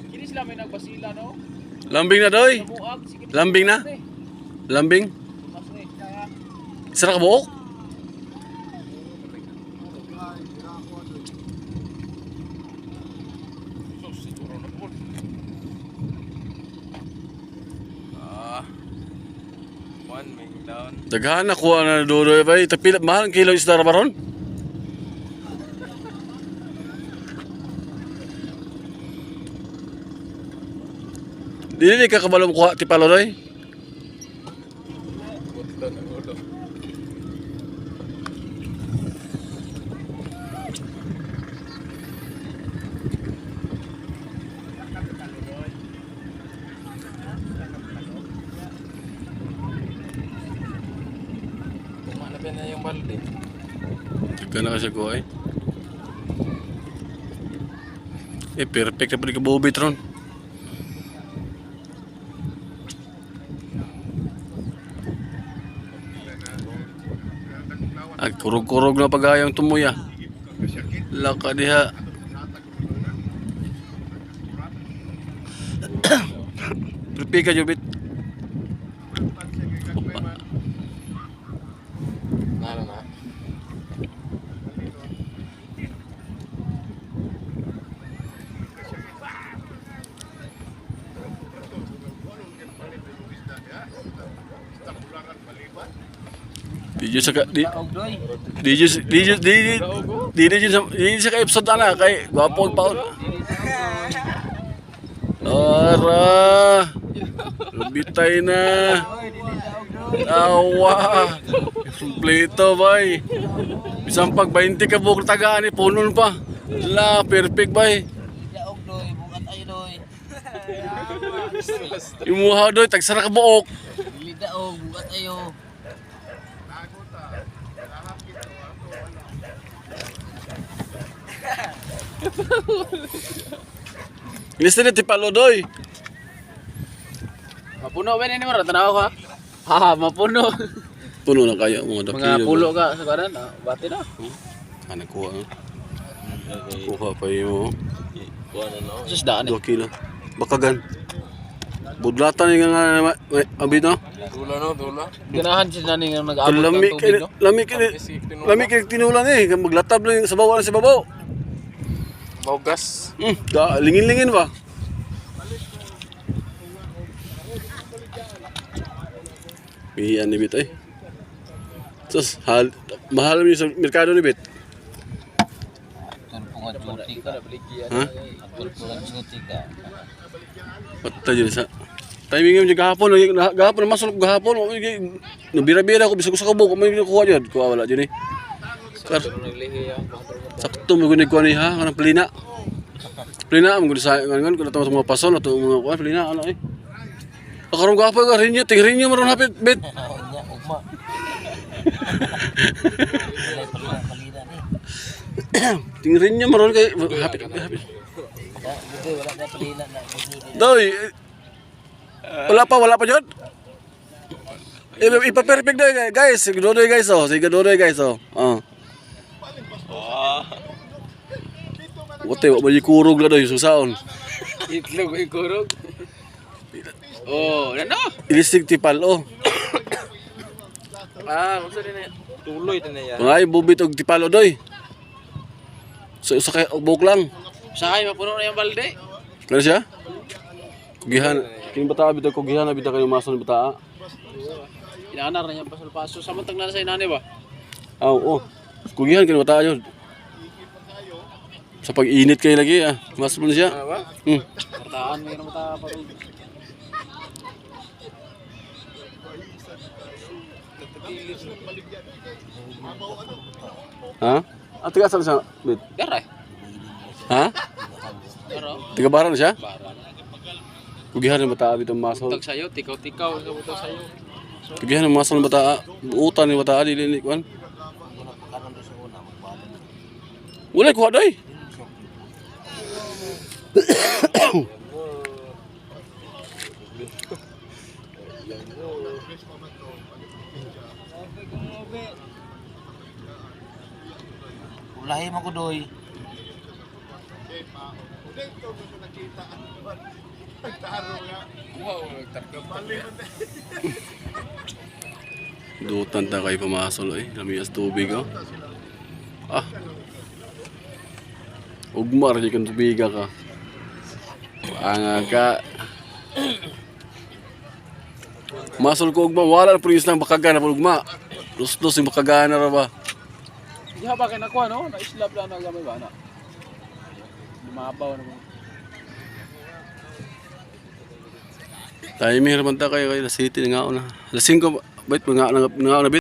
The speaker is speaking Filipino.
Kini sila may nagbasila no. Lambing na doy. Lambing na. Lambing. Sira ka buok? Daghan ako na dodoy bay. Tapi mahal ang kilo isda baron. Dili ka kabalo kuha ti palo doy. Na yung balde. Ika na kasi ko eh. Perfect na pala ka bubit ron. At kurog-kurog na pagayang tumuya. Laka diha. Perfect ka jubit. Di sa episode na kay gwapo ang paon. Ara. Lubitay na. Awa. Kompleto bay. Bisang pag 20 ka buok tagaan ni punon pa. La perfect bay. Imuha doy tagsara ka buok. Dili daog bukat ayo. Lista ni tipalo doy. Mapuno ba ni mo tanaw ka? Ha, mapuno. Puno na kaya mga Mga pulo ka sa kanan, bati na. Ana kuha. Kuha pa yo. Kuha na no. Sus daan 2 kilo. Bakagan. Budlatan nga abi no. Dula no, dula. Ganahan sila ni nga nag-abot Lami ng tubig no. lami kay tinulan eh, maglatab lang sa babaw sa babaw. Maugas. Lingin-lingin ba? Pihian ni Bit eh. Sus, mahal mo sa merkado ni Bit. Tulpungan cuti ka. Ha? Tulpungan cuti ka. Patay dyan sa... Timing mo dyan gahapon. Gahapon, masulok gahapon. Nabira-bira ko, bisa ko sa kabuk. May nakuha dyan. Kuha wala dyan eh. Sakto mo gunig ko niya ha. Anong pelina? Pelina, ang gunig sa... Kung natama sa mga pasol, ito mga kuha. Pelina, ano eh. Akarong gahapon ka rin niya. Tingin niya maroon hapit, Bit. Nya ugma. Tingin niya maroon kay... Hapit. Bugoy wala na palina na. Doy, wala pa dyan? Ipa-perfect doy guys. Sigdodoy guys oh. Sigdodoy guys oh. Wate, wala yung kurog na doy. Susaon. Itlog ay kurog. Oh, ano? Ilisig tipal oh. Gusto din na. Tuloy din na yan. Mga bubit og tipal oh doy. So, sakay buk lang. Sakay, mapuno na yung balde. Ano siya? Kugihan. Kini bata bitaw kugihan na bitaw kayo mason bata. Inaanar na yung pasal-paso. Samantang na sa inani ba? Oo. Kugihan kini bata yun. Sa pag-init kayo lagi ah. Mas mo na siya. Ba? Hmm. Pertaan may mata pa rin. Ha? Ah, tiga saan siya? Bit. Garay. Ha? Garo. Tiga baran siya? Baran. Kugihan ng bata bitaw mason. Tag sayo, tikaw-tikaw sa buto sayo. Kugihan ng mason bata. Buutan ni bata dili ni kuan. Wala kuha doy. Ulahi mo ko doy. Dutan ta kay pamasol eh. Lamias tubig oh. Ah. Ugma rin kang tubiga ka. Anga ka. Masol ko ugma. Wala na pulis lang bakagana pa ugma. Lustos yung bakagana ra ba? Di ba kay nakuha no? Na-islap lang na gamay ba na? Lumabaw na mo. Tayo may harapan ta kayo kay City nga ako na. Lasing ko. Bait mga na bit.